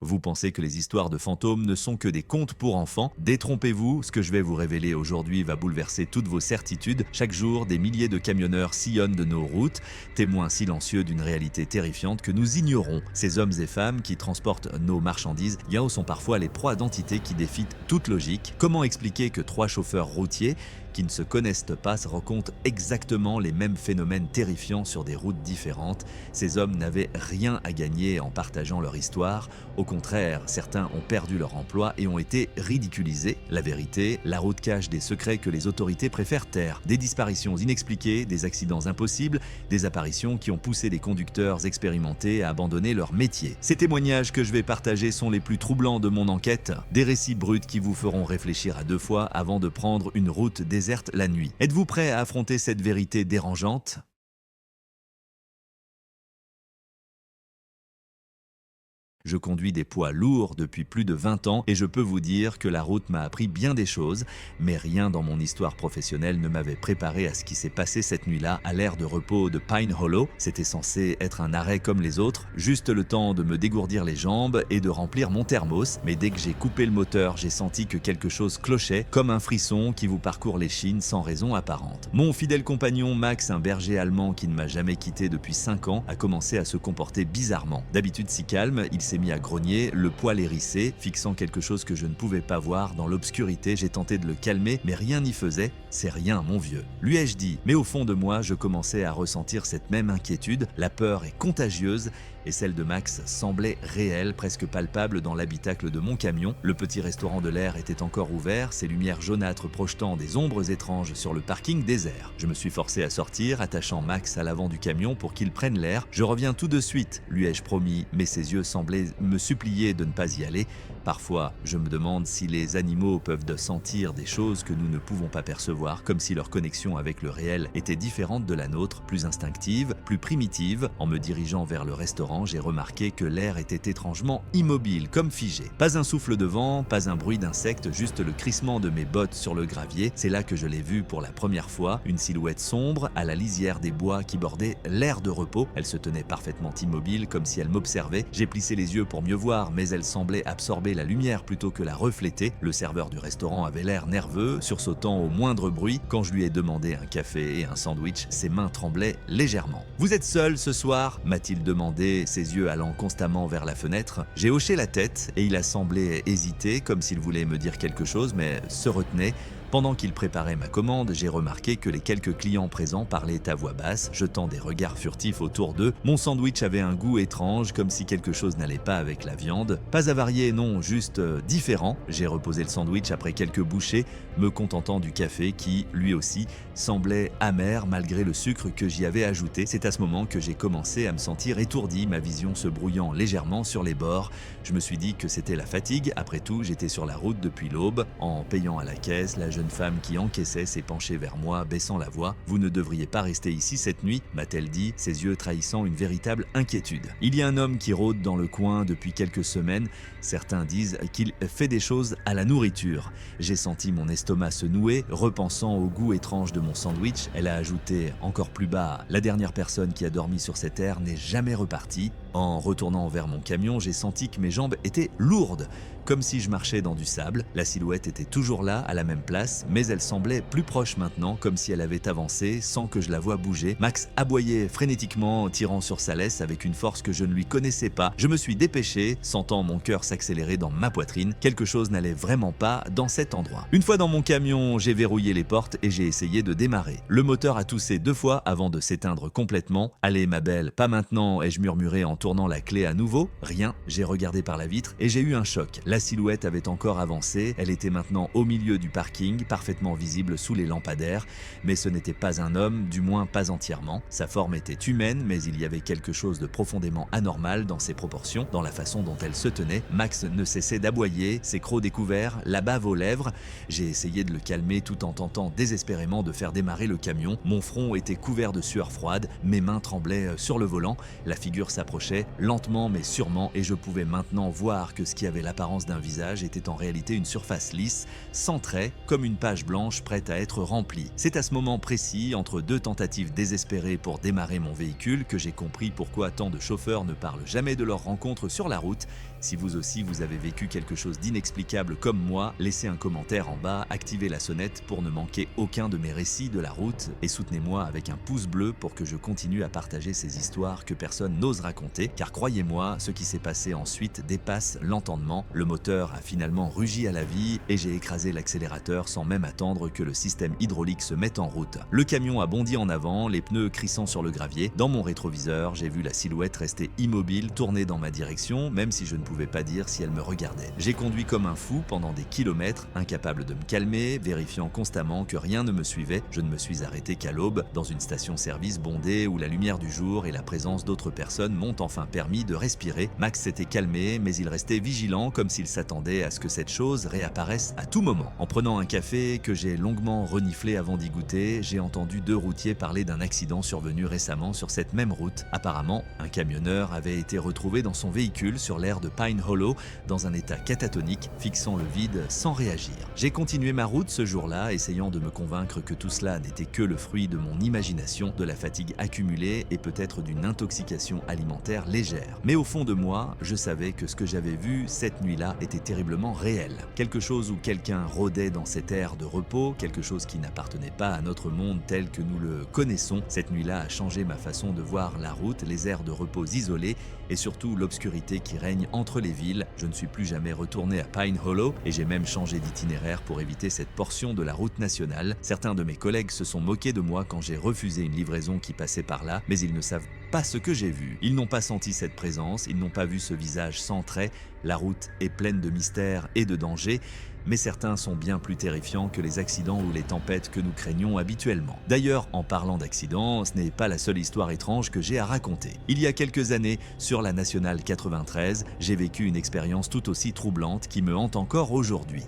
Vous pensez que les histoires de fantômes ne sont que des contes pour enfants? Détrompez-vous, ce que je vais vous révéler aujourd'hui va bouleverser toutes vos certitudes. Chaque jour, des milliers de camionneurs sillonnent de nos routes, témoins silencieux d'une réalité terrifiante que nous ignorons. Ces hommes et femmes qui transportent nos marchandises, sont parfois les proies d'entités qui défient toute logique. Comment expliquer que 3 chauffeurs routiers qui ne se connaissent pas se racontent exactement les mêmes phénomènes terrifiants sur des routes différentes? Ces hommes n'avaient rien à gagner en partageant leur histoire. Au contraire, certains ont perdu leur emploi et ont été ridiculisés. La vérité, la route cache des secrets que les autorités préfèrent taire. Des disparitions inexpliquées, des accidents impossibles, des apparitions qui ont poussé des conducteurs expérimentés à abandonner leur métier. Ces témoignages que je vais partager sont les plus troublants de mon enquête. Des récits bruts qui vous feront réfléchir à 2 fois avant de prendre une route déserte la nuit. Êtes-vous prêt à affronter cette vérité dérangeante? Je conduis des poids lourds depuis plus de 20 ans et je peux vous dire que la route m'a appris bien des choses, mais rien dans mon histoire professionnelle ne m'avait préparé à ce qui s'est passé cette nuit-là à l'aire de repos de Pine Hollow. C'était censé être un arrêt comme les autres, juste le temps de me dégourdir les jambes et de remplir mon thermos, mais dès que j'ai coupé le moteur, j'ai senti que quelque chose clochait, comme un frisson qui vous parcourt l'échine sans raison apparente. Mon fidèle compagnon Max, un berger allemand qui ne m'a jamais quitté depuis 5 ans, a commencé à se comporter bizarrement. D'habitude si calme, il s'est mis à grogner, le poil hérissé, fixant quelque chose que je ne pouvais pas voir dans l'obscurité. J'ai tenté de le calmer, mais rien n'y faisait. C'est rien, mon vieux, lui ai-je dit. Mais au fond de moi, je commençais à ressentir cette même inquiétude. La peur est contagieuse et celle de Max semblait réelle, presque palpable dans l'habitacle de mon camion. Le petit restaurant de l'air était encore ouvert, ses lumières jaunâtres projetant des ombres étranges sur le parking désert. Je me suis forcé à sortir, attachant Max à l'avant du camion pour qu'il prenne l'air. Je reviens tout de suite, lui ai-je promis, mais ses yeux semblaient me supplier de ne pas y aller. Parfois, je me demande si les animaux peuvent sentir des choses que nous ne pouvons pas percevoir, comme si leur connexion avec le réel était différente de la nôtre, plus instinctive, plus primitive. En me dirigeant vers le restaurant, j'ai remarqué que l'air était étrangement immobile, comme figé. Pas un souffle de vent, pas un bruit d'insectes, juste le crissement de mes bottes sur le gravier. C'est là que je l'ai vue pour la première fois, une silhouette sombre à la lisière des bois qui bordaient l'aire de repos. Elle se tenait parfaitement immobile, comme si elle m'observait. J'ai plissé les yeux pour mieux voir, mais elle semblait absorber la lumière plutôt que la refléter. Le serveur du restaurant avait l'air nerveux, sursautant au moindre bruit. Quand je lui ai demandé un café et un sandwich, ses mains tremblaient légèrement. « Vous êtes seul ce soir ?» m'a-t-il demandé, ses yeux allant constamment vers la fenêtre. J'ai hoché la tête et il a semblé hésiter, comme s'il voulait me dire quelque chose, mais se retenait. Pendant qu'il préparait ma commande, j'ai remarqué que les quelques clients présents parlaient à voix basse, jetant des regards furtifs autour d'eux. Mon sandwich avait un goût étrange, comme si quelque chose n'allait pas avec la viande. Pas avarié, non, juste différent. J'ai reposé le sandwich après quelques bouchées, me contentant du café qui, lui aussi, semblait amer malgré le sucre que j'y avais ajouté. C'est à ce moment que j'ai commencé à me sentir étourdi, ma vision se brouillant légèrement sur les bords. Je me suis dit que c'était la fatigue. Après tout, j'étais sur la route depuis l'aube. En payant à la caisse, la jeune femme qui encaissait s'est penchée vers moi, baissant la voix. « Vous ne devriez pas rester ici cette nuit », m'a-t-elle dit, ses yeux trahissant une véritable inquiétude. Il y a un homme qui rôde dans le coin depuis quelques semaines. Certains disent qu'il fait des choses à la nourriture. J'ai senti mon estomac se nouer, repensant au goût étrange de mon sandwich. Elle a ajouté encore plus bas: « La dernière personne qui a dormi sur cette terre n'est jamais repartie. » En retournant vers mon camion, j'ai senti que mes jambes étaient lourdes, comme si je marchais dans du sable. La silhouette était toujours là, à la même place, mais elle semblait plus proche maintenant, comme si elle avait avancé sans que je la voie bouger. Max aboyait frénétiquement, tirant sur sa laisse avec une force que je ne lui connaissais pas. Je me suis dépêché, sentant mon cœur s'accélérer dans ma poitrine. Quelque chose n'allait vraiment pas dans cet endroit. Une fois dans mon camion, j'ai verrouillé les portes et j'ai essayé de démarrer. Le moteur a toussé 2 fois avant de s'éteindre complètement. « Allez ma belle, pas maintenant », ai-je murmuré en tournant la clé à nouveau. Rien, j'ai regardé par la vitre et j'ai eu un choc. La silhouette avait encore avancé, elle était maintenant au milieu du parking, parfaitement visible sous les lampadaires, mais ce n'était pas un homme, du moins pas entièrement. Sa forme était humaine, mais il y avait quelque chose de profondément anormal dans ses proportions, dans la façon dont elle se tenait. Max ne cessait d'aboyer, ses crocs découverts, la bave aux lèvres. J'ai essayé de le calmer tout en tentant désespérément de faire démarrer le camion. Mon front était couvert de sueur froide, mes mains tremblaient sur le volant, la figure s'approchait lentement mais sûrement et je pouvais maintenant voir que ce qui avait l'apparence d'un visage était en réalité une surface lisse, sans traits, comme une page blanche prête à être remplie. C'est à ce moment précis, entre 2 tentatives désespérées pour démarrer mon véhicule, que j'ai compris pourquoi tant de chauffeurs ne parlent jamais de leur rencontre sur la route Si vous aussi vous avez vécu quelque chose d'inexplicable comme moi, laissez un commentaire en bas, activez la sonnette pour ne manquer aucun de mes récits de la route et soutenez-moi avec un pouce bleu pour que je continue à partager ces histoires que personne n'ose raconter, car croyez-moi, ce qui s'est passé ensuite dépasse l'entendement. Le moteur a finalement rugi à la vie et j'ai écrasé l'accélérateur sans même attendre que le système hydraulique se mette en route. Le camion a bondi en avant, les pneus crissant sur le gravier. Dans mon rétroviseur, j'ai vu la silhouette rester immobile, tournée dans ma direction, même si je ne pouvais pas dire si elle me regardait. J'ai conduit comme un fou pendant des kilomètres, incapable de me calmer, vérifiant constamment que rien ne me suivait. Je ne me suis arrêté qu'à l'aube, dans une station-service bondée où la lumière du jour et la présence d'autres personnes m'ont enfin permis de respirer. Max s'était calmé, mais il restait vigilant, comme s'il s'attendait à ce que cette chose réapparaisse à tout moment. En prenant un café que j'ai longuement reniflé avant d'y goûter, j'ai entendu 2 routiers parler d'un accident survenu récemment sur cette même route. Apparemment, un camionneur avait été retrouvé dans son véhicule sur l'aire de Pine Hollow, dans un état catatonique, fixant le vide sans réagir. J'ai continué ma route ce jour-là, essayant de me convaincre que tout cela n'était que le fruit de mon imagination, de la fatigue accumulée et peut-être d'une intoxication alimentaire légère. Mais au fond de moi, je savais que ce que j'avais vu cette nuit-là était terriblement réel. Quelque chose où quelqu'un rôdait dans cette aire de repos, quelque chose qui n'appartenait pas à notre monde tel que nous le connaissons. Cette nuit-là a changé ma façon de voir la route, les aires de repos isolées et surtout l'obscurité qui règne entre les villes. Je ne suis plus jamais retourné à Pine Hollow et j'ai même changé d'itinéraire pour éviter cette portion de la route nationale. Certains de mes collègues se sont moqués de moi quand j'ai refusé une livraison qui passait par là, mais ils ne savent pas ce que j'ai vu. Ils n'ont pas senti cette présence, ils n'ont pas vu ce visage sans traits. La route est pleine de mystères et de dangers, mais certains sont bien plus terrifiants que les accidents ou les tempêtes que nous craignons habituellement. D'ailleurs, en parlant d'accidents, ce n'est pas la seule histoire étrange que j'ai à raconter. Il y a quelques années, sur la Nationale 93, j'ai vécu une expérience tout aussi troublante qui me hante encore aujourd'hui.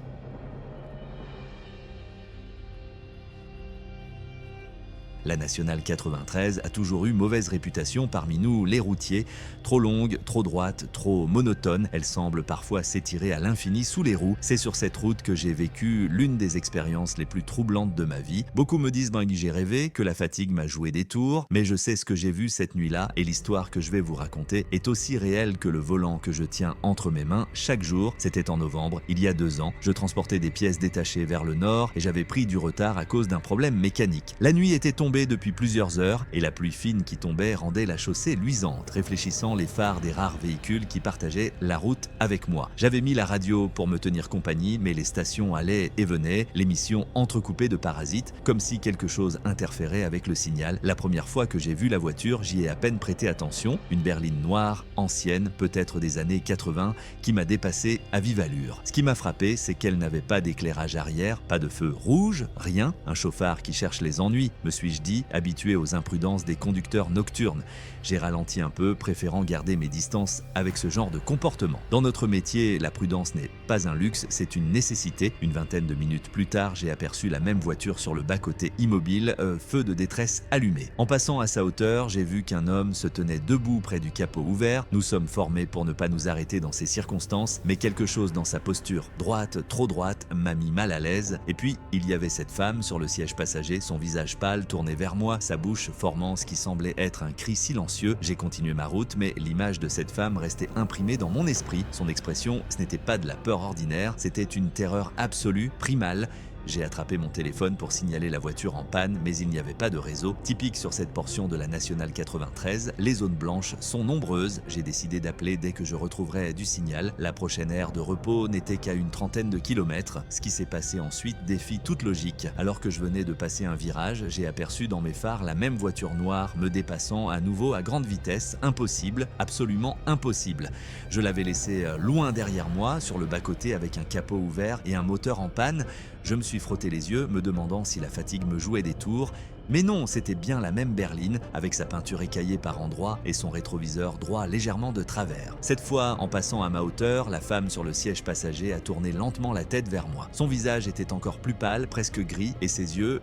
La Nationale 93 a toujours eu mauvaise réputation parmi nous, les routiers. Trop longue, trop droite, trop monotone, elle semble parfois s'étirer à l'infini sous les roues. C'est sur cette route que j'ai vécu l'une des expériences les plus troublantes de ma vie. Beaucoup me disent que j'ai rêvé, que la fatigue m'a joué des tours, mais je sais ce que j'ai vu cette nuit-là et l'histoire que je vais vous raconter est aussi réelle que le volant que je tiens entre mes mains chaque jour. C'était en novembre, il y a 2 ans. Je transportais des pièces détachées vers le nord et j'avais pris du retard à cause d'un problème mécanique. La nuit était tombée depuis plusieurs heures et la pluie fine qui tombait rendait la chaussée luisante, réfléchissant les phares des rares véhicules qui partageaient la route avec moi. J'avais mis la radio pour me tenir compagnie, mais les stations allaient et venaient, l'émission entrecoupée de parasites, comme si quelque chose interférait avec le signal. La première fois que j'ai vu la voiture, j'y ai à peine prêté attention. Une berline noire, ancienne, peut-être des années 80, qui m'a dépassé à vive allure. Ce qui m'a frappé, c'est qu'elle n'avait pas d'éclairage arrière, pas de feu rouge, rien. Un chauffard qui cherche les ennuis, me suis-je dit, habitué aux imprudences des conducteurs nocturnes. J'ai ralenti un peu, préférant garder mes distances avec ce genre de comportement. Dans notre métier, la prudence n'est pas un luxe, c'est une nécessité. Une vingtaine de minutes plus tard, j'ai aperçu la même voiture sur le bas-côté immobile, feu de détresse allumé. En passant à sa hauteur, j'ai vu qu'un homme se tenait debout près du capot ouvert. Nous sommes formés pour ne pas nous arrêter dans ces circonstances, mais quelque chose dans sa posture droite, trop droite, m'a mis mal à l'aise. Et puis, il y avait cette femme sur le siège passager, son visage pâle tourné vers moi, sa bouche formant ce qui semblait être un cri silencieux. J'ai continué ma route, mais l'image de cette femme restait imprimée dans mon esprit. Son expression, ce n'était pas de la peur ordinaire, c'était une terreur absolue, primale. J'ai attrapé mon téléphone pour signaler la voiture en panne, mais il n'y avait pas de réseau. Typique sur cette portion de la Nationale 93, les zones blanches sont nombreuses. J'ai décidé d'appeler dès que je retrouverais du signal. La prochaine aire de repos n'était qu'à une trentaine de kilomètres. Ce qui s'est passé ensuite défie toute logique. Alors que je venais de passer un virage, j'ai aperçu dans mes phares la même voiture noire me dépassant à nouveau à grande vitesse. Impossible, absolument impossible. Je l'avais laissée loin derrière moi, sur le bas-côté avec un capot ouvert et un moteur en panne. Je me suis frotté les yeux, me demandant si la fatigue me jouait des tours. Mais non, c'était bien la même berline, avec sa peinture écaillée par endroits et son rétroviseur droit légèrement de travers. Cette fois, en passant à ma hauteur, la femme sur le siège passager a tourné lentement la tête vers moi. Son visage était encore plus pâle, presque gris, et ses yeux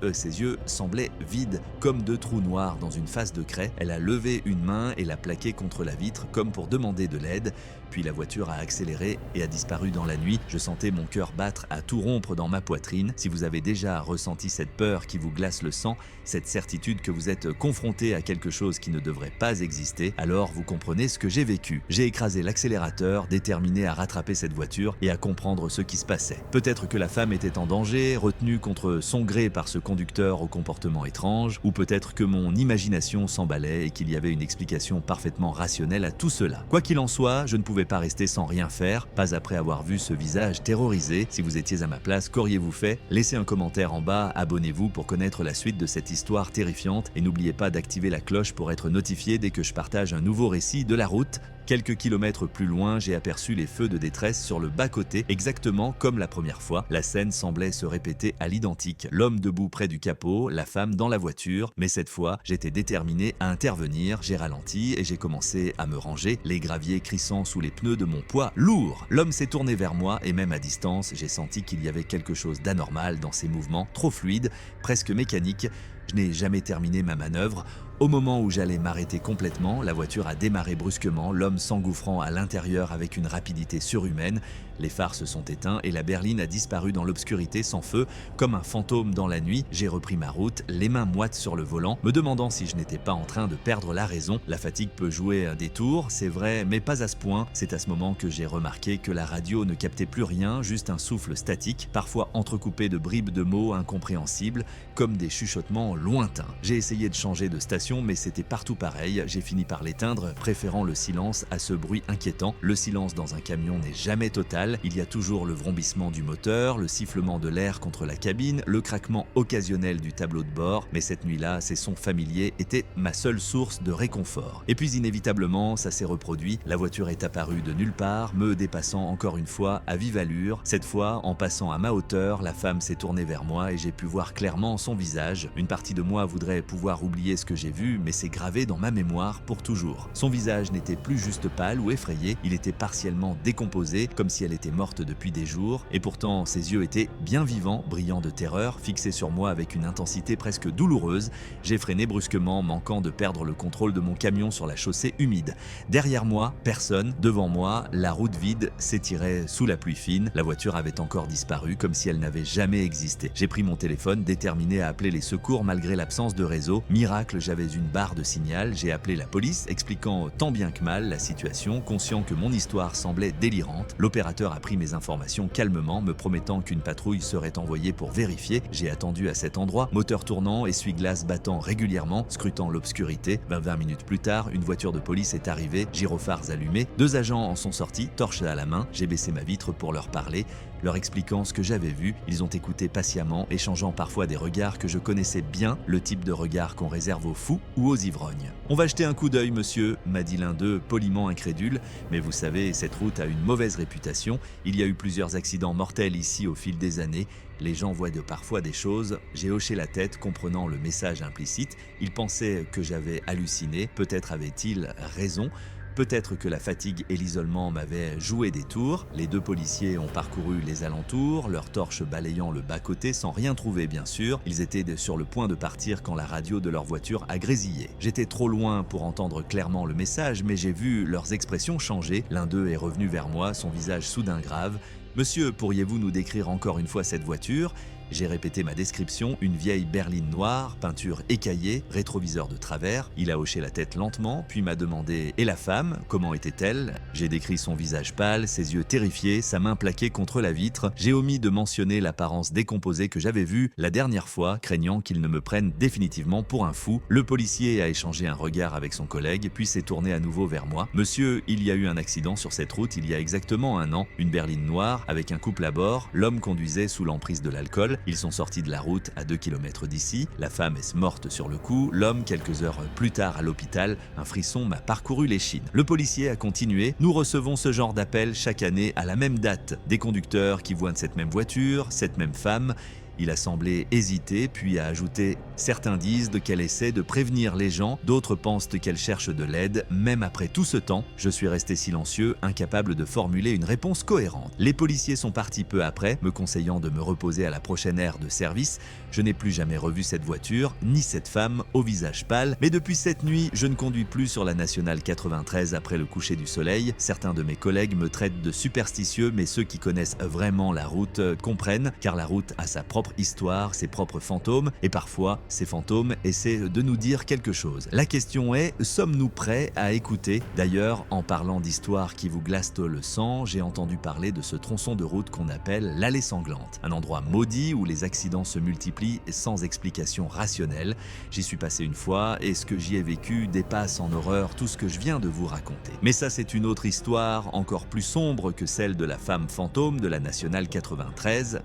semblaient vides, comme 2 trous noirs dans une face de craie. Elle a levé une main et l'a plaquée contre la vitre, comme pour demander de l'aide. Puis la voiture a accéléré et a disparu dans la nuit. Je sentais mon cœur battre à tout rompre dans ma poitrine. Si vous avez déjà ressenti cette peur qui vous glace le sang, cette certitude que vous êtes confronté à quelque chose qui ne devrait pas exister, alors vous comprenez ce que j'ai vécu. J'ai écrasé l'accélérateur, déterminé à rattraper cette voiture et à comprendre ce qui se passait. Peut-être que la femme était en danger, retenue contre son gré par ce conducteur au comportement étrange, ou peut-être que mon imagination s'emballait et qu'il y avait une explication parfaitement rationnelle à tout cela. Quoi qu'il en soit, je ne pouvais pas rester sans rien faire, pas après avoir vu ce visage terrorisé. Si vous étiez à ma place, qu'auriez-vous fait? Laissez un commentaire en bas, abonnez-vous pour connaître la suite de cette histoire terrifiante et n'oubliez pas d'activer la cloche pour être notifié dès que je partage un nouveau récit de la route. Quelques kilomètres plus loin, j'ai aperçu les feux de détresse sur le bas-côté, exactement comme la première fois. La scène semblait se répéter à l'identique. L'homme debout près du capot, la femme dans la voiture. Mais cette fois, j'étais déterminé à intervenir. J'ai ralenti et j'ai commencé à me ranger, les graviers crissant sous les pneus de mon poids lourd. L'homme s'est tourné vers moi et même à distance, j'ai senti qu'il y avait quelque chose d'anormal dans ses mouvements, trop fluides, presque mécaniques. Je n'ai jamais terminé ma manœuvre. Au moment où j'allais m'arrêter complètement, la voiture a démarré brusquement, l'homme s'engouffrant à l'intérieur avec une rapidité surhumaine. Les phares se sont éteints et la berline a disparu dans l'obscurité sans feu, comme un fantôme dans la nuit. J'ai repris ma route, les mains moites sur le volant, me demandant si je n'étais pas en train de perdre la raison. La fatigue peut jouer un détour, c'est vrai, mais pas à ce point. C'est à ce moment que j'ai remarqué que la radio ne captait plus rien, juste un souffle statique, parfois entrecoupé de bribes de mots incompréhensibles, comme des chuchotements lointains. J'ai essayé de changer de station, mais c'était partout pareil. J'ai fini par l'éteindre, préférant le silence à ce bruit inquiétant. Le silence dans un camion n'est jamais total. Il y a toujours le vrombissement du moteur, le sifflement de l'air contre la cabine, le craquement occasionnel du tableau de bord. Mais cette nuit-là, ces sons familiers étaient ma seule source de réconfort. Et puis inévitablement, ça s'est reproduit. La voiture est apparue de nulle part, me dépassant encore une fois à vive allure. Cette fois, en passant à ma hauteur, la femme s'est tournée vers moi et j'ai pu voir clairement son visage. Une partie de moi voudrait pouvoir oublier ce que j'ai vu, mais c'est gravé dans ma mémoire pour toujours. Son visage n'était plus juste pâle ou effrayé, il était partiellement décomposé, comme si elle était morte depuis des jours, et pourtant ses yeux étaient bien vivants, brillants de terreur, fixés sur moi avec une intensité presque douloureuse. J'ai freiné brusquement, manquant de perdre le contrôle de mon camion sur la chaussée humide. Derrière moi, personne. Devant moi, la route vide s'étirait sous la pluie fine. La voiture avait encore disparu, comme si elle n'avait jamais existé. J'ai pris mon téléphone, déterminé à appeler les secours malgré l'absence de réseau. Miracle, j'avais une barre de signal, j'ai appelé la police, expliquant tant bien que mal la situation, conscient que mon histoire semblait délirante. L'opérateur a pris mes informations calmement, me promettant qu'une patrouille serait envoyée pour vérifier. J'ai attendu à cet endroit, moteur tournant, essuie-glace battant régulièrement, scrutant l'obscurité. 20 minutes plus tard, une voiture de police est arrivée, gyrophares allumés. 2 agents en sont sortis, torche à la main. J'ai baissé ma vitre pour leur parler, leur expliquant ce que j'avais vu. Ils ont écouté patiemment, échangeant parfois des regards que je connaissais bien, le type de regard qu'on réserve aux fous ou aux ivrognes. « On va jeter un coup d'œil, monsieur », m'a dit l'un d'eux, poliment incrédule. Mais vous savez, cette route a une mauvaise réputation. Il y a eu plusieurs accidents mortels ici au fil des années. Les gens voient parfois des choses. J'ai hoché la tête, comprenant le message implicite. Ils pensaient que j'avais halluciné. Peut-être avaient-ils raison. Peut-être que la fatigue et l'isolement m'avaient joué des tours. Les 2 policiers ont parcouru les alentours, leurs torches balayant le bas-côté sans rien trouver bien sûr. Ils étaient sur le point de partir quand la radio de leur voiture a grésillé. J'étais trop loin pour entendre clairement le message, mais j'ai vu leurs expressions changer. L'un d'eux est revenu vers moi, son visage soudain grave. « Monsieur, pourriez-vous nous décrire encore une fois cette voiture ?» J'ai répété ma description, une vieille berline noire, peinture écaillée, rétroviseur de travers. Il a hoché la tête lentement, puis m'a demandé « Et la femme, comment était-elle » J'ai décrit son visage pâle, ses yeux terrifiés, sa main plaquée contre la vitre. J'ai omis de mentionner l'apparence décomposée que j'avais vue la dernière fois, craignant qu'il ne me prenne définitivement pour un fou. Le policier a échangé un regard avec son collègue, puis s'est tourné à nouveau vers moi. « Monsieur, il y a eu un accident sur cette route il y a exactement 1 an. Une berline noire, avec un couple à bord. L'homme conduisait sous l'emprise de l'alcool. Ils sont sortis de la route à 2 km d'ici. La femme est morte sur le coup. L'homme, quelques heures plus tard à l'hôpital. Un frisson m'a parcouru l'échine. » Le policier a continué. « Nous recevons ce genre d'appel chaque année à la même date. Des conducteurs qui voient cette même voiture, cette même femme. Il a semblé hésiter, puis a ajouté « Certains disent qu'elle essaie de prévenir les gens, d'autres pensent qu'elle cherche de l'aide. Même après tout ce temps, je suis resté silencieux, incapable de formuler une réponse cohérente. Les policiers sont partis peu après, me conseillant de me reposer à la prochaine aire de service. Je n'ai plus jamais revu cette voiture, ni cette femme au visage pâle, mais depuis cette nuit, je ne conduis plus sur la nationale 93 après le coucher du soleil. Certains de mes collègues me traitent de superstitieux, mais ceux qui connaissent vraiment la route comprennent, car la route a sa propre histoire, ses propres fantômes, et parfois, ces fantômes essaient de nous dire quelque chose. La question est, sommes-nous prêts à écouter? D'ailleurs, en parlant d'histoires qui vous glacent le sang, j'ai entendu parler de ce tronçon de route qu'on appelle l'allée sanglante. Un endroit maudit où les accidents se multiplient sans explication rationnelle. J'y suis passé une fois et ce que j'y ai vécu dépasse en horreur tout ce que je viens de vous raconter. Mais ça, c'est une autre histoire, encore plus sombre que celle de la femme fantôme de la nationale 93.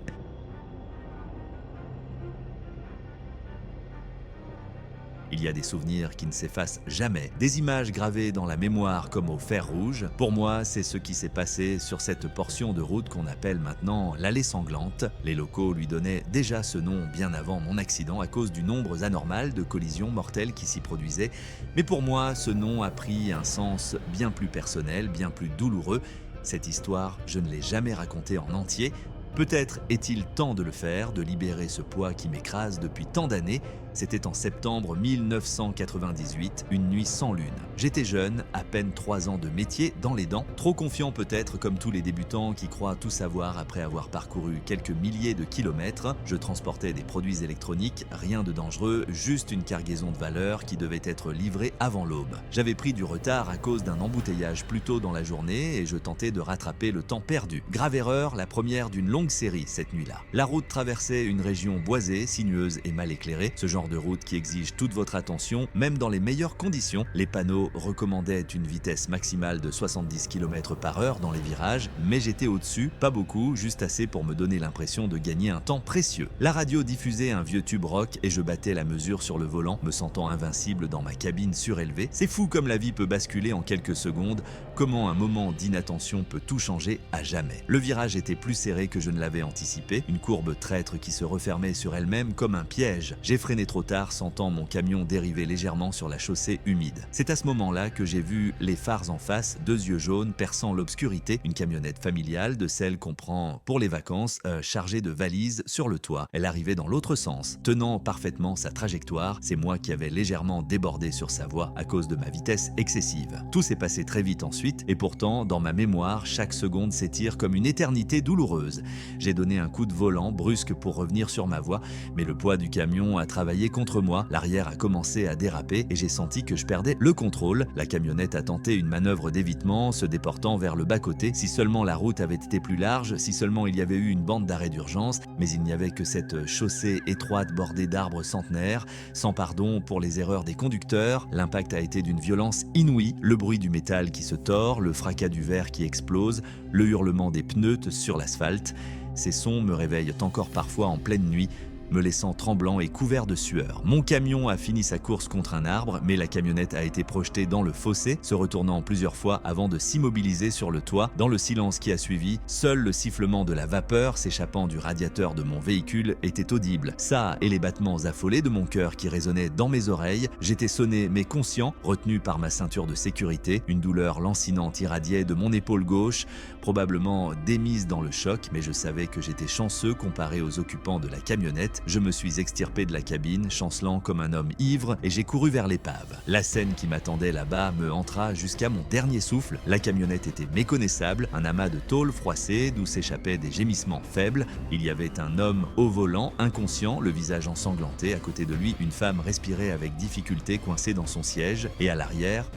Il y a des souvenirs qui ne s'effacent jamais, des images gravées dans la mémoire comme au fer rouge. Pour moi, c'est ce qui s'est passé sur cette portion de route qu'on appelle maintenant l'allée sanglante. Les locaux lui donnaient déjà ce nom bien avant mon accident à cause du nombre anormal de collisions mortelles qui s'y produisaient. Mais pour moi, ce nom a pris un sens bien plus personnel, bien plus douloureux. Cette histoire, je ne l'ai jamais racontée en entier. Peut-être est-il temps de le faire, de libérer ce poids qui m'écrase depuis tant d'années. C'était en septembre 1998, une nuit sans lune. J'étais jeune, à peine 3 ans de métier dans les dents, trop confiant peut-être comme tous les débutants qui croient tout savoir après avoir parcouru quelques milliers de kilomètres. Je transportais des produits électroniques, rien de dangereux, juste une cargaison de valeur qui devait être livrée avant l'aube. J'avais pris du retard à cause d'un embouteillage plus tôt dans la journée et je tentais de rattraper le temps perdu. Grave erreur, la première d'une longue série cette nuit-là. La route traversait une région boisée, sinueuse et mal éclairée, ce genre de route qui exige toute votre attention, même dans les meilleures conditions. Les panneaux recommandaient une vitesse maximale de 70 km/h dans les virages, mais j'étais au-dessus, pas beaucoup, juste assez pour me donner l'impression de gagner un temps précieux. La radio diffusait un vieux tube rock et je battais la mesure sur le volant, me sentant invincible dans ma cabine surélevée. C'est fou comme la vie peut basculer en quelques secondes, comment un moment d'inattention peut tout changer à jamais. Le virage était plus serré que je ne l'avais anticipé, une courbe traître qui se refermait sur elle-même comme un piège. J'ai freiné trop tard, sentant mon camion dériver légèrement sur la chaussée humide. C'est à ce moment-là que j'ai vu les phares en face, 2 yeux jaunes perçant l'obscurité, une camionnette familiale de celle qu'on prend pour les vacances, chargée de valises sur le toit. Elle arrivait dans l'autre sens, tenant parfaitement sa trajectoire. C'est moi qui avais légèrement débordé sur sa voie à cause de ma vitesse excessive. Tout s'est passé très vite ensuite et pourtant, dans ma mémoire, chaque seconde s'étire comme une éternité douloureuse. J'ai donné un coup de volant brusque pour revenir sur ma voie, mais le poids du camion a travaillé contre moi, l'arrière a commencé à déraper et j'ai senti que je perdais le contrôle. La camionnette a tenté une manœuvre d'évitement, se déportant vers le bas-côté. Si seulement la route avait été plus large, si seulement il y avait eu une bande d'arrêt d'urgence, mais il n'y avait que cette chaussée étroite bordée d'arbres centenaires. Sans pardon pour les erreurs des conducteurs, l'impact a été d'une violence inouïe, le bruit du métal qui se tord, le fracas du verre qui explose, le hurlement des pneus sur l'asphalte. Ces sons me réveillent encore parfois en pleine nuit, me laissant tremblant et couvert de sueur. Mon camion a fini sa course contre un arbre, mais la camionnette a été projetée dans le fossé, se retournant plusieurs fois avant de s'immobiliser sur le toit. Dans le silence qui a suivi, seul le sifflement de la vapeur s'échappant du radiateur de mon véhicule était audible. Ça et les battements affolés de mon cœur qui résonnaient dans mes oreilles. J'étais sonné mais conscient, retenu par ma ceinture de sécurité. Une douleur lancinante irradiait de mon épaule gauche, probablement démise dans le choc, mais je savais que j'étais chanceux comparé aux occupants de la camionnette. Je me suis extirpé de la cabine, chancelant comme un homme ivre, et j'ai couru vers l'épave. La scène qui m'attendait là-bas me entra jusqu'à mon dernier souffle. La camionnette était méconnaissable, un amas de tôle froissée d'où s'échappaient des gémissements faibles. Il y avait un homme au volant, inconscient, le visage ensanglanté. À côté de lui, une femme respirait avec difficulté coincée dans son siège. Et à l'arrière,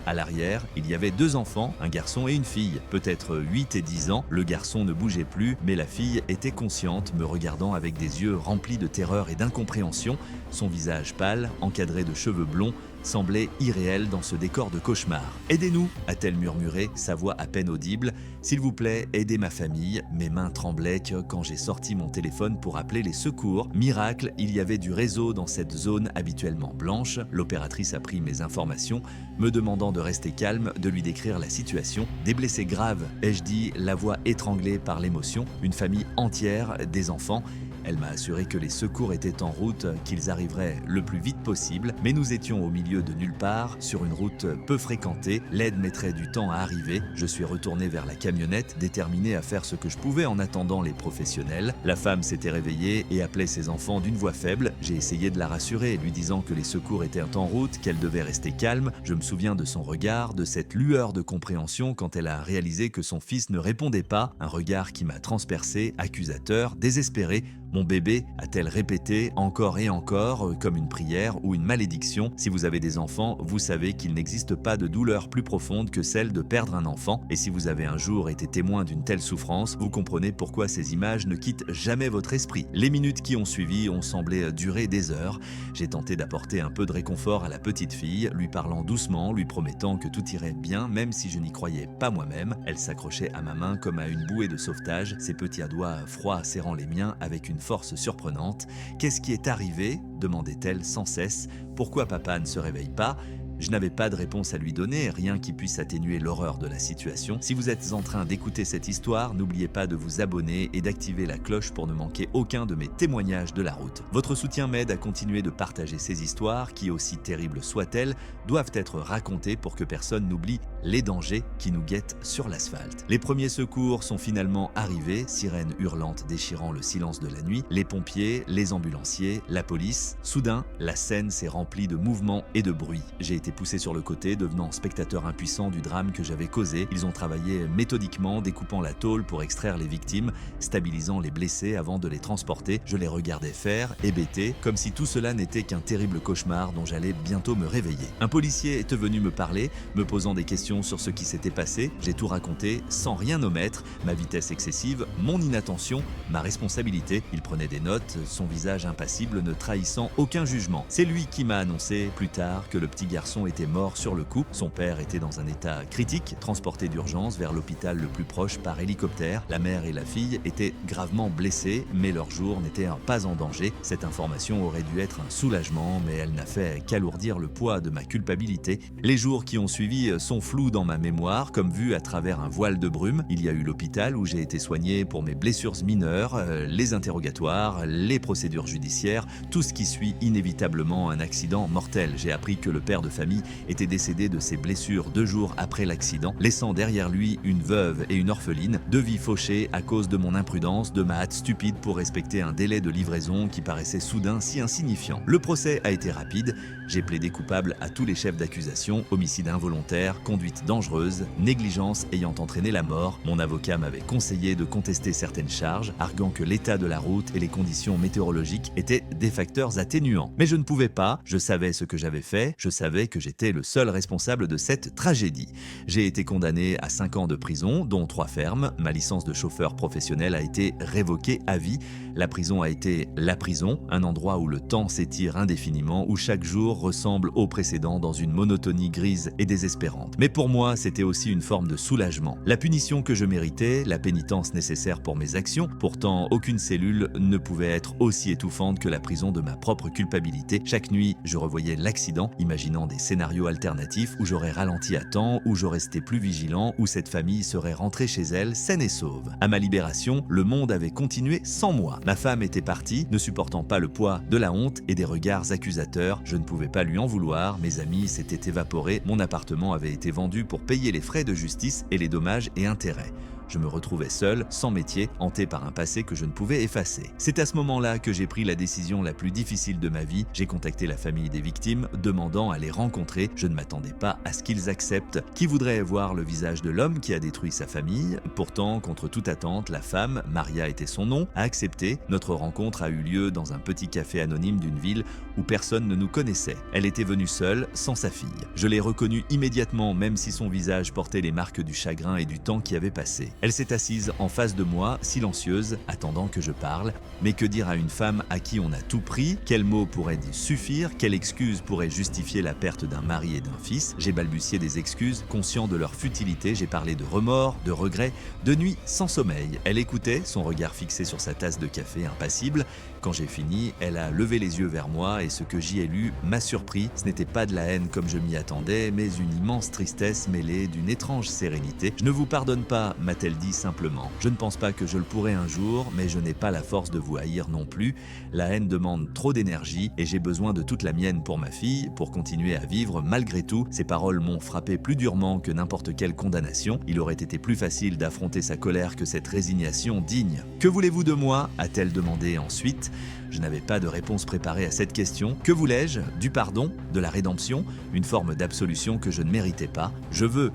il y avait 2 enfants, un garçon et une fille, peut-être 8 et 10 ans. Le garçon ne bougeait plus, mais la fille était consciente, me regardant avec des yeux remplis de terreur et d'incompréhension. Son visage pâle, encadré de cheveux blonds, semblait irréel dans ce décor de cauchemar. « Aidez-nous » a-t-elle murmuré, sa voix à peine audible. « S'il vous plaît, aidez ma famille » Mes mains tremblaient quand j'ai sorti mon téléphone pour appeler les secours. Miracle, il y avait du réseau dans cette zone habituellement blanche. L'opératrice a pris mes informations, me demandant de rester calme, de lui décrire la situation. « Des blessés graves » ai-je dit, la voix étranglée par l'émotion. Une famille entière, des enfants. Elle m'a assuré que les secours étaient en route, qu'ils arriveraient le plus vite possible, mais nous étions au milieu de nulle part, sur une route peu fréquentée, l'aide mettrait du temps à arriver. Je suis retourné vers la camionnette, déterminé à faire ce que je pouvais en attendant les professionnels. La femme s'était réveillée et appelait ses enfants d'une voix faible. J'ai essayé de la rassurer, lui disant que les secours étaient en route, qu'elle devait rester calme. Je me souviens de son regard, de cette lueur de compréhension quand elle a réalisé que son fils ne répondait pas, un regard qui m'a transpercé, accusateur, désespéré. Mon bébé, a-t-elle répété encore et encore, comme une prière ou une malédiction. Si vous avez des enfants, vous savez qu'il n'existe pas de douleur plus profonde que celle de perdre un enfant. Et si vous avez un jour été témoin d'une telle souffrance, vous comprenez pourquoi ces images ne quittent jamais votre esprit. Les minutes qui ont suivi ont semblé durer des heures. J'ai tenté d'apporter un peu de réconfort à la petite fille, lui parlant doucement, lui promettant que tout irait bien, même si je n'y croyais pas moi-même. Elle s'accrochait à ma main comme à une bouée de sauvetage, ses petits doigts froids serrant les miens avec une force surprenante. « Qu'est-ce qui est arrivé ?» demandait-elle sans cesse. « Pourquoi papa ne se réveille pas ?» Je n'avais pas de réponse à lui donner, rien qui puisse atténuer l'horreur de la situation. Si vous êtes en train d'écouter cette histoire, n'oubliez pas de vous abonner et d'activer la cloche pour ne manquer aucun de mes témoignages de la route. Votre soutien m'aide à continuer de partager ces histoires qui, aussi terribles soient-elles, doivent être racontées pour que personne n'oublie les dangers qui nous guettent sur l'asphalte. Les premiers secours sont finalement arrivés, sirènes hurlantes déchirant le silence de la nuit, les pompiers, les ambulanciers, la police. Soudain, la scène s'est remplie de mouvements et de bruit. J'ai été poussé sur le côté, devenant spectateur impuissant du drame que j'avais causé. Ils ont travaillé méthodiquement, découpant la tôle pour extraire les victimes, stabilisant les blessés avant de les transporter. Je les regardais faire, hébété, comme si tout cela n'était qu'un terrible cauchemar dont j'allais bientôt me réveiller. Un policier est venu me parler, me posant des questions sur ce qui s'était passé. J'ai tout raconté, sans rien omettre, ma vitesse excessive, mon inattention, ma responsabilité. Il prenait des notes, son visage impassible ne trahissant aucun jugement. C'est lui qui m'a annoncé plus tard que le petit garçon était mort sur le coup. Son père était dans un état critique, transporté d'urgence vers l'hôpital le plus proche par hélicoptère. La mère et la fille étaient gravement blessées, mais leur jour n'était pas en danger. Cette information aurait dû être un soulagement, mais elle n'a fait qu'alourdir le poids de ma culpabilité. Les jours qui ont suivi sont flous dans ma mémoire, comme vus à travers un voile de brume. Il y a eu l'hôpital où j'ai été soigné pour mes blessures mineures, les interrogatoires, les procédures judiciaires, tout ce qui suit inévitablement un accident mortel. J'ai appris que le père de famille était décédé de ses blessures 2 jours après l'accident, laissant derrière lui une veuve et une orpheline, 2 vies fauchées à cause de mon imprudence, de ma hâte stupide pour respecter un délai de livraison qui paraissait soudain si insignifiant. Le procès a été rapide, j'ai plaidé coupable à tous les chefs d'accusation, homicide involontaire, conduite dangereuse, négligence ayant entraîné la mort. Mon avocat m'avait conseillé de contester certaines charges, arguant que l'état de la route et les conditions météorologiques étaient des facteurs atténuants. Mais je ne pouvais pas, je savais ce que j'avais fait, je savais que j'étais le seul responsable de cette tragédie. J'ai été condamné à 5 ans de prison, dont 3 fermes. Ma licence de chauffeur professionnel a été révoquée à vie. La prison a été la prison, un endroit où le temps s'étire indéfiniment, où chaque jour ressemble au précédent dans une monotonie grise et désespérante. Mais pour moi, c'était aussi une forme de soulagement. La punition que je méritais, la pénitence nécessaire pour mes actions, pourtant aucune cellule ne pouvait être aussi étouffante que la prison de ma propre culpabilité. Chaque nuit, je revoyais l'accident, imaginant des scénarios alternatifs où j'aurais ralenti à temps, où j'aurais été plus vigilant, où cette famille serait rentrée chez elle saine et sauve. À ma libération, le monde avait continué sans moi. Ma femme était partie, ne supportant pas le poids de la honte et des regards accusateurs. Je ne pouvais pas lui en vouloir, mes amis s'étaient évaporés, mon appartement avait été vendu pour payer les frais de justice et les dommages et intérêts. Je me retrouvais seul, sans métier, hanté par un passé que je ne pouvais effacer. C'est à ce moment-là que j'ai pris la décision la plus difficile de ma vie. J'ai contacté la famille des victimes, demandant à les rencontrer. Je ne m'attendais pas à ce qu'ils acceptent. Qui voudrait voir le visage de l'homme qui a détruit sa famille? Pourtant, contre toute attente, la femme, Maria était son nom, a accepté. Notre rencontre a eu lieu dans un petit café anonyme d'une ville où personne ne nous connaissait. Elle était venue seule, sans sa fille. Je l'ai reconnue immédiatement, même si son visage portait les marques du chagrin et du temps qui avait passé. Elle s'est assise en face de moi, silencieuse, attendant que je parle. Mais que dire à une femme à qui on a tout pris? Quels mots pourraient suffire? Quelle excuse pourrait justifier la perte d'un mari et d'un fils? J'ai balbutié des excuses, conscient de leur futilité. J'ai parlé de remords, de regrets, de nuits sans sommeil. Elle écoutait, son regard fixé sur sa tasse de café impassible. Quand j'ai fini, elle a levé les yeux vers moi et ce que j'y ai lu m'a surpris. Ce n'était pas de la haine comme je m'y attendais, mais une immense tristesse mêlée d'une étrange sérénité. Je ne vous pardonne pas, m'a-t-elle a-t-elle dit simplement. Je ne pense pas que je le pourrai un jour, mais je n'ai pas la force de vous haïr non plus. La haine demande trop d'énergie et j'ai besoin de toute la mienne pour ma fille, pour continuer à vivre malgré tout. Ces paroles m'ont frappé plus durement que n'importe quelle condamnation. Il aurait été plus facile d'affronter sa colère que cette résignation digne. Que voulez-vous de moi ? A-t-elle demandé ensuite. Je n'avais pas de réponse préparée à cette question. Que voulais-je ? Du pardon ? De la rédemption ? Une forme d'absolution que je ne méritais pas. Je veux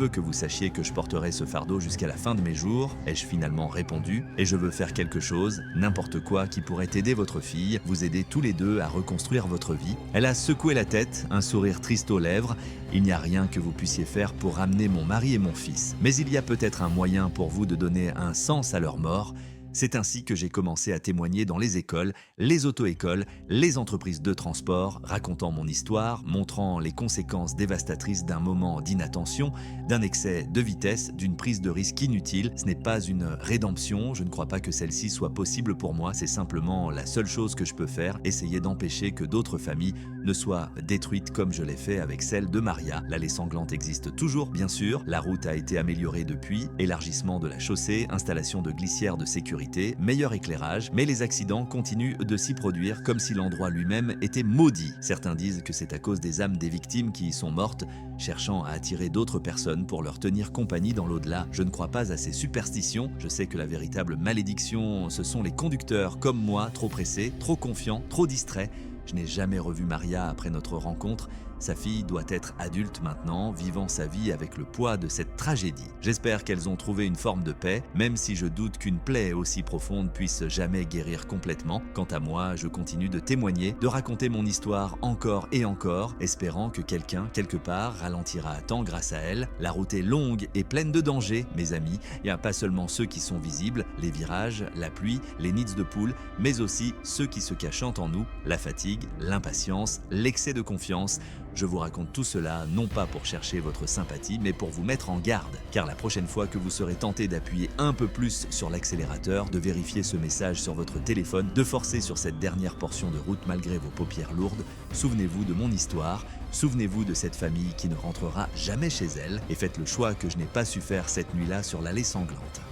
que vous sachiez que je porterai ce fardeau jusqu'à la fin de mes jours, ai-je finalement répondu, et je veux faire quelque chose, n'importe quoi qui pourrait aider votre fille, vous aider tous les deux à reconstruire votre vie. Elle a secoué la tête, un sourire triste aux lèvres. Il n'y a rien que vous puissiez faire pour ramener mon mari et mon fils, mais il y a peut-être un moyen pour vous de donner un sens à leur mort. C'est ainsi que j'ai commencé à témoigner dans les écoles, les auto-écoles, les entreprises de transport, racontant mon histoire, montrant les conséquences dévastatrices d'un moment d'inattention, d'un excès de vitesse, d'une prise de risque inutile. Ce n'est pas une rédemption, je ne crois pas que celle-ci soit possible pour moi, c'est simplement la seule chose que je peux faire, essayer d'empêcher que d'autres familles ne soient détruites comme je l'ai fait avec celle de Maria. L'allée sanglante existe toujours, bien sûr, la route a été améliorée depuis, élargissement de la chaussée, installation de glissières de sécurité, meilleur éclairage, mais les accidents continuent de s'y produire comme si l'endroit lui-même était maudit. Certains disent que c'est à cause des âmes des victimes qui y sont mortes, cherchant à attirer d'autres personnes pour leur tenir compagnie dans l'au-delà. Je ne crois pas à ces superstitions, je sais que la véritable malédiction, ce sont les conducteurs comme moi, trop pressés, trop confiants, trop distraits. Je n'ai jamais revu Maria après notre rencontre. Sa fille doit être adulte maintenant, vivant sa vie avec le poids de cette tragédie. J'espère qu'elles ont trouvé une forme de paix, même si je doute qu'une plaie aussi profonde puisse jamais guérir complètement. Quant à moi, je continue de témoigner, de raconter mon histoire encore et encore, espérant que quelqu'un, quelque part, ralentira à temps grâce à elle. La route est longue et pleine de dangers, mes amis. Il n'y a pas seulement ceux qui sont visibles, les virages, la pluie, les nids de poules, mais aussi ceux qui se cachent en nous, la fatigue, l'impatience, l'excès de confiance. Je vous raconte tout cela non pas pour chercher votre sympathie, mais pour vous mettre en garde. Car la prochaine fois que vous serez tenté d'appuyer un peu plus sur l'accélérateur, de vérifier ce message sur votre téléphone, de forcer sur cette dernière portion de route malgré vos paupières lourdes, souvenez-vous de mon histoire, souvenez-vous de cette famille qui ne rentrera jamais chez elle, et faites le choix que je n'ai pas su faire cette nuit-là sur l'allée sanglante.